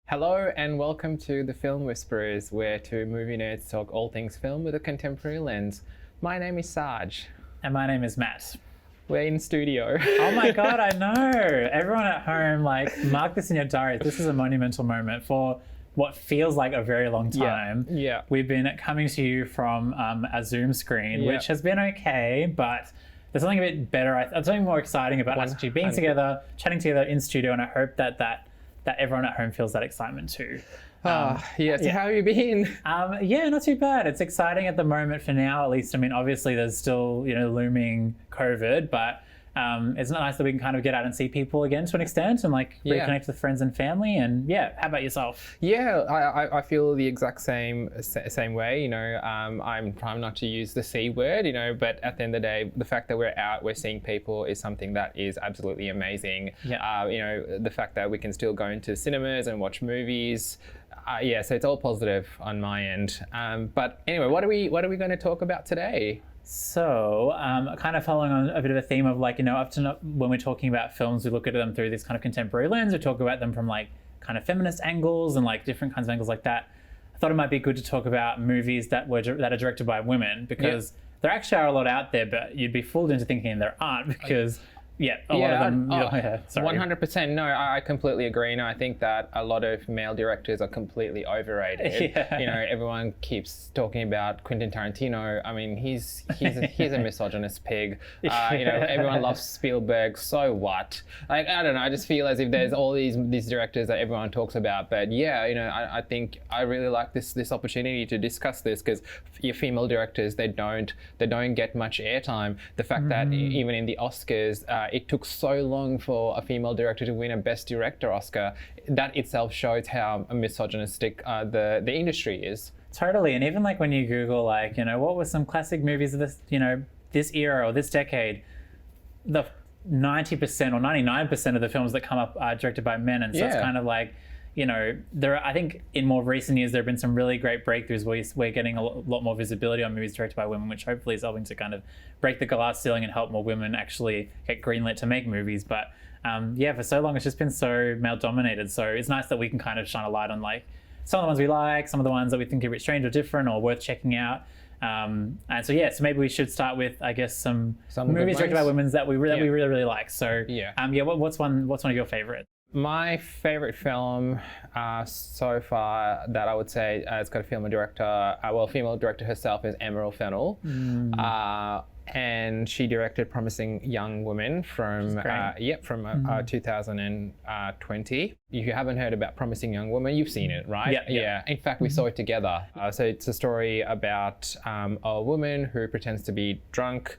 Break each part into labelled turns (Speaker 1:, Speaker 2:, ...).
Speaker 1: Hello and welcome to the Film Whisperers, where two movie nerds talk all things film with a contemporary lens. My name is Saj.
Speaker 2: And my name is Matt.
Speaker 1: We're in studio.
Speaker 2: Oh my God, I know. Everyone at home, mark this in your diaries. This is a monumental moment for what feels like a very long time.
Speaker 1: Yeah.
Speaker 2: We've been coming to you from a Zoom screen, which has been okay, but there's something a bit better. There's something more exciting about us actually being together, chatting together in studio, and I hope that everyone at home feels that excitement too.
Speaker 1: So how have you been?
Speaker 2: Yeah, not too bad. It's exciting at the moment for now, at least. I mean, obviously there's still, looming COVID, but it's nice that we can kind of get out and see people again to an extent and reconnect with friends and family. And how about yourself?
Speaker 1: Yeah, I feel the exact same way. I'm trying not to use the C word, but at the end of the day, the fact that we're out, we're seeing people is something that is absolutely amazing.
Speaker 2: Yeah.
Speaker 1: The fact that we can still go into cinemas and watch movies. So it's all positive on my end. But anyway, what are we going to talk about today?
Speaker 2: So, kind of following on a bit of a theme of when we're talking about films, we look at them through this kind of contemporary lens. We talk about them from kind of feminist angles and different kinds of angles like that. I thought it might be good to talk about movies that are directed by women, because there actually are a lot out there, but you'd be fooled into thinking there aren't, because a lot of them.
Speaker 1: 100%. No, I completely agree. No, I think that a lot of male directors are completely overrated. Everyone keeps talking about Quentin Tarantino. I mean, he's a misogynist pig. Everyone loves Spielberg. So what? I don't know. I just feel as if there's all these directors that everyone talks about. But I think I really like this opportunity to discuss this, because your female directors, they don't get much airtime. The fact that even in the Oscars, it took so long for a female director to win a Best Director Oscar. That itself shows how misogynistic the industry is.
Speaker 2: Totally. And even when you Google, what were some classic movies of this, this era or this decade, the 90% or 99% of the films that come up are directed by men. And so it's kind of I think in more recent years, there have been some really great breakthroughs where we're getting a lot more visibility on movies directed by women, which hopefully is helping to kind of break the glass ceiling and help more women actually get greenlit to make movies. But for so long, it's just been so male dominated. So it's nice that we can kind of shine a light on some of the ones we like, some of the ones that we think are a bit strange or different or worth checking out. So maybe we should start with, I guess, some movies directed by women that we really like. So what's one of your favorites?
Speaker 1: My favorite film so far that I would say it's got a female director, female director herself is Fennell. And she directed Promising Young Woman from 2020. If you haven't heard about Promising Young Woman, you've seen it, right? Yeah. In fact, we saw it together. So it's a story about a woman who pretends to be drunk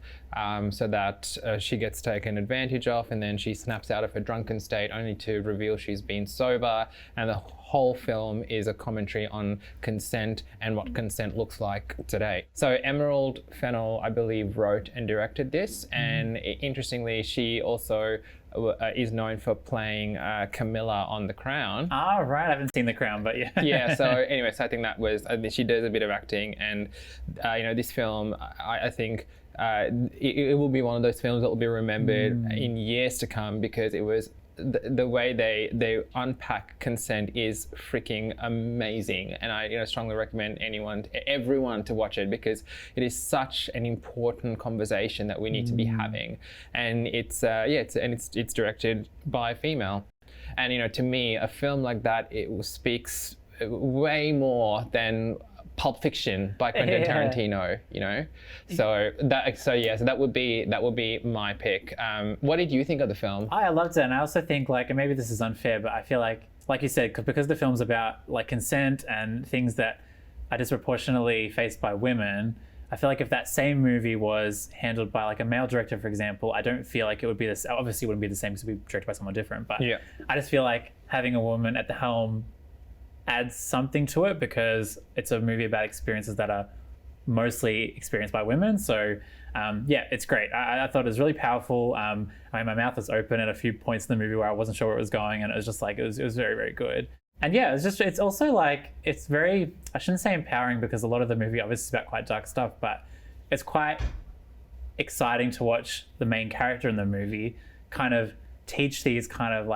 Speaker 1: so that she gets taken advantage of, and then she snaps out of her drunken state only to reveal she's been sober. And the whole film is a commentary on consent and what consent looks like today. So Fennell, I believe, wrote and directed this, and interestingly, she also is known for playing Camilla on The Crown.
Speaker 2: Oh, right. I haven't seen The Crown, but yeah.
Speaker 1: So anyway, so I think she does a bit of acting, and this film, I think it will be one of those films that will be remembered in years to come, because it was the way they unpack consent is freaking amazing, and I strongly recommend everyone to watch it, because it is such an important conversation that we need to be having, and it's directed by a female, and to me a film like that, it speaks way more than Pulp Fiction by Quentin Tarantino, So that would be my pick. What did you think of the film?
Speaker 2: I loved it, and I also think and maybe this is unfair, but I feel like you said, because the film's about consent and things that are disproportionately faced by women, I feel like if that same movie was handled by a male director, for example, I don't feel like it would be this. Obviously, it wouldn't be the same because it would be directed by someone different. But I just feel like having a woman at the helm adds something to it, because it's a movie about experiences that are mostly experienced by women. So it's great. I thought it was really powerful. My mouth was open at a few points in the movie where I wasn't sure where it was going, and it was just it was very, very good. And it's also it's very, I shouldn't say empowering, because a lot of the movie obviously is about quite dark stuff, but it's quite exciting to watch the main character in the movie kind of teach these kind of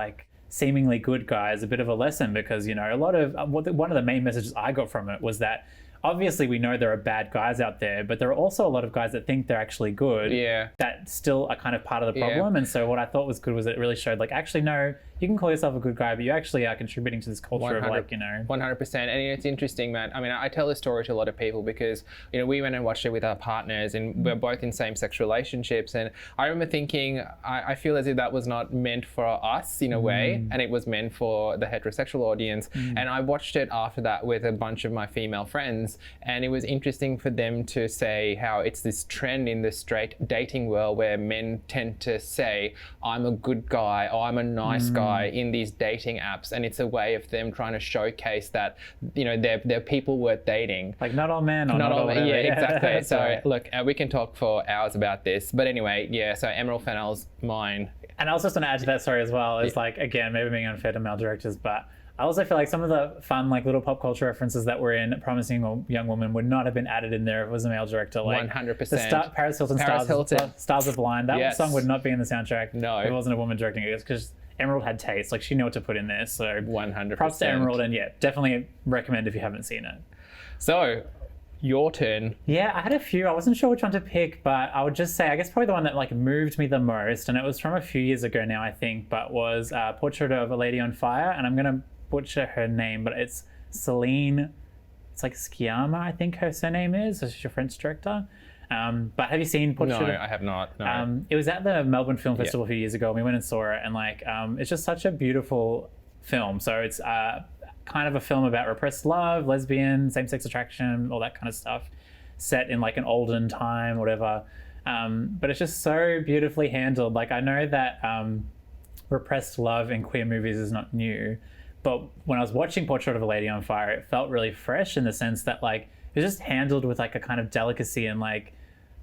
Speaker 2: seemingly good guy is a bit of a lesson, because, you know, a lot of one of the main messages I got from it was that obviously we know there are bad guys out there, but there are also a lot of guys that think they're actually good, that still are kind of part of the problem. And so what I thought was good was it really showed, like, actually, no, you can call yourself a good guy, but you actually are contributing to this culture of, like, you know.
Speaker 1: 100%. And it's interesting, Matt. I mean, I tell this story to a lot of people because, you know, we went and watched it with our partners, and we're both in same-sex relationships. And I remember thinking, I feel as if that was not meant for us in a way, and it was meant for the heterosexual audience. And I watched it after that with a bunch of my female friends, and it was interesting for them to say how it's this trend in the straight dating world where men tend to say, I'm a good guy, or I'm a nice guy in these dating apps, and it's a way of them trying to showcase that, you know, they're people worth dating.
Speaker 2: Like, not all men, or not all women.
Speaker 1: Yeah, exactly. So look, we can talk for hours about this, but anyway, yeah. So Emerald Fennell's mine.
Speaker 2: And I also just want to add to that story as well. Is like, again, maybe being unfair to male directors, but I also feel like some of the fun, like, little pop culture references that were in Promising Young Woman would not have been added in there if it was a male director. Like
Speaker 1: 100%.
Speaker 2: Paris Hilton, Stars Are Blind. That song would not be in the soundtrack.
Speaker 1: No,
Speaker 2: if it wasn't a woman directing it, because Emerald had taste. Like, she knew what to put in there. So
Speaker 1: 100%.
Speaker 2: Props to Emerald, and yeah, definitely recommend if you haven't seen it.
Speaker 1: So, your turn.
Speaker 2: Yeah, I had a few. I wasn't sure which one to pick, but I would just say, I guess probably the one that, like, moved me the most, and it was from a few years ago now, I think, but was Portrait of a Lady on Fire, and I'm gonna butcher her name, but it's Céline. It's like Sciamma, I think her surname is. So she's a French director. But have you seen Portrait?
Speaker 1: No, I have not. No.
Speaker 2: It was at the Melbourne Film Festival a few years ago, and we went and saw it, and, like, it's just such a beautiful film. So it's kind of a film about repressed love, lesbian, same-sex attraction, all that kind of stuff, set in, like, an olden time, whatever. But it's just so beautifully handled. Like, I know that repressed love in queer movies is not new, but when I was watching Portrait of a Lady on Fire, it felt really fresh in the sense that, like, it was just handled with, like, a kind of delicacy and, like,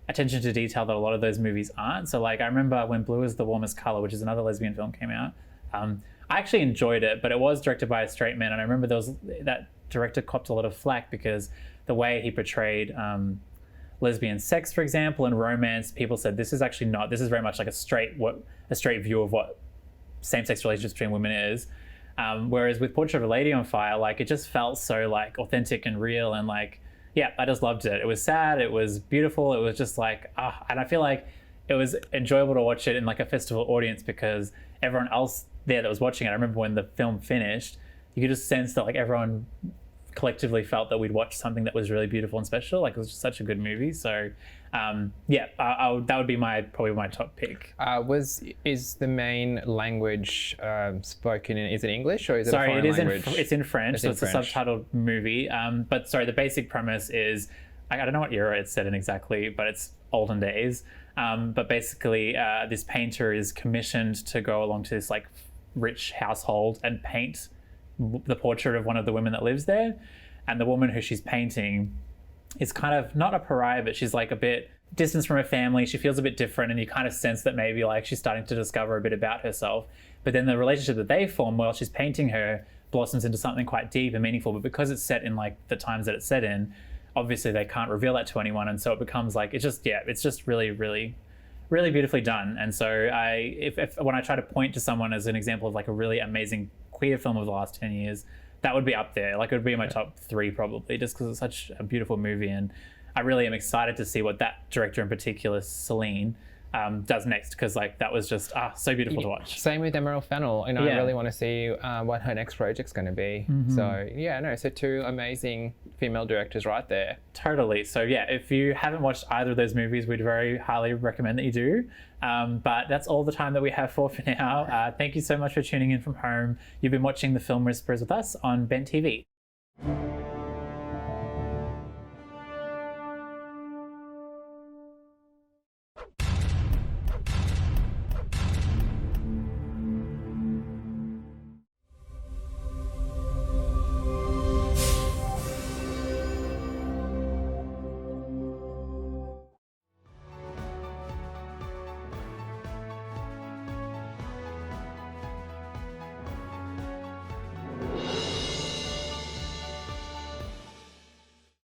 Speaker 2: attention to detail that a lot of those movies aren't. So, like, I remember when Blue is the Warmest Color, which is another lesbian film, came out, I actually enjoyed it, but it was directed by a straight man, and I remember that director copped a lot of flack because the way he portrayed lesbian sex, for example, and romance, people said this is very much like a straight view of what same-sex relationships between women is. Whereas with Portrait of a Lady on Fire, like, it just felt so, like, authentic and real, and, like, yeah, I just loved it. It was sad, it was beautiful, it was just like, and I feel like it was enjoyable to watch it in, like, a festival audience because everyone else there that was watching it, I remember when the film finished, you could just sense that, like, everyone collectively felt that we'd watched something that was really beautiful and special. Like, it was just such a good movie. So that would be probably my top pick. Is the main language spoken in, is it English or is it a foreign language? It's in French, it's a subtitled movie. But sorry, the basic premise is, I don't know what era it's set in exactly, but it's olden days. But basically, this painter is commissioned to go along to this, like, rich household and paint the portrait of one of the women that lives there. And the woman who she's painting is kind of not a pariah, but she's, like, a bit distanced from her family. She feels a bit different, and you kind of sense that maybe, like, she's starting to discover a bit about herself. But then the relationship that they form while she's painting her blossoms into something quite deep and meaningful. But because it's set in, like, the times that it's set in, obviously they can't reveal that to anyone, and so it becomes, like, it's just really, really, really beautifully done. And so when I try to point to someone as an example of, like, a really amazing queer film of the last 10 years, that would be up there. Like, it would be in my top 3 probably, just because it's such a beautiful movie, and I really am excited to see what that director in particular, Céline, does next, because, like, that was just so beautiful to watch.
Speaker 1: Same with Emerald Fennell. I really want to see what her next project's going to be. So 2 amazing female directors right there.
Speaker 2: Totally. So yeah, if you haven't watched either of those movies, we'd very highly recommend that you do. But that's all the time that we have for now. Thank you so much for tuning in from home. You've been watching The Film Whisperers with us on Bent TV.